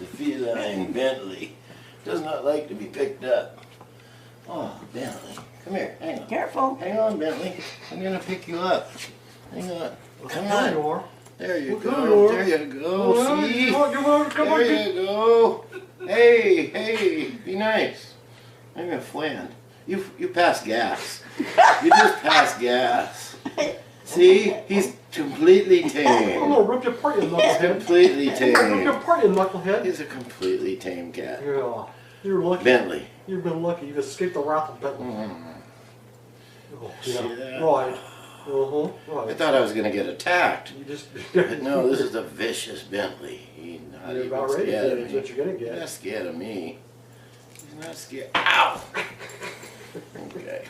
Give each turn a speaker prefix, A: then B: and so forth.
A: The feline Bentley does not like to be picked up. Oh, Bentley. Come here. Hang on.
B: Careful.
A: Hang on, Bentley. I'm going to pick you up. Hang on. Come
C: There
A: on.
C: you are.
A: There you
C: There
A: go.
C: you are.
A: There you go.
C: Well,
A: See?
C: come on,
A: There you go. Hey, hey. Be nice. I'm a friend. You passed gas. You just passed gas. See? He's completely
C: I'm
A: tame.
C: gonna rip you apart, you knucklehead.
A: Completely
C: I'm gonna rip you
A: tame.
C: apart, you knucklehead.
A: He's a completely tame cat.
C: Yeah. You're lucky.
A: Bentley.
C: You've been lucky. You've escaped the wrath of Bentley.
A: Mm.
C: Oh,
A: See
C: yeah.
A: that?
C: Right. Uh-huh.
A: I
C: Right.
A: thought I was going to get attacked.
C: You just...
A: But no, this is a vicious Bentley. He's not
C: You're
A: even
C: about ready to
A: scared
C: get
A: of
C: it.
A: me.
C: What you're gonna
A: He's
C: get.
A: not scared of me. He's not scared. Ow! Okay.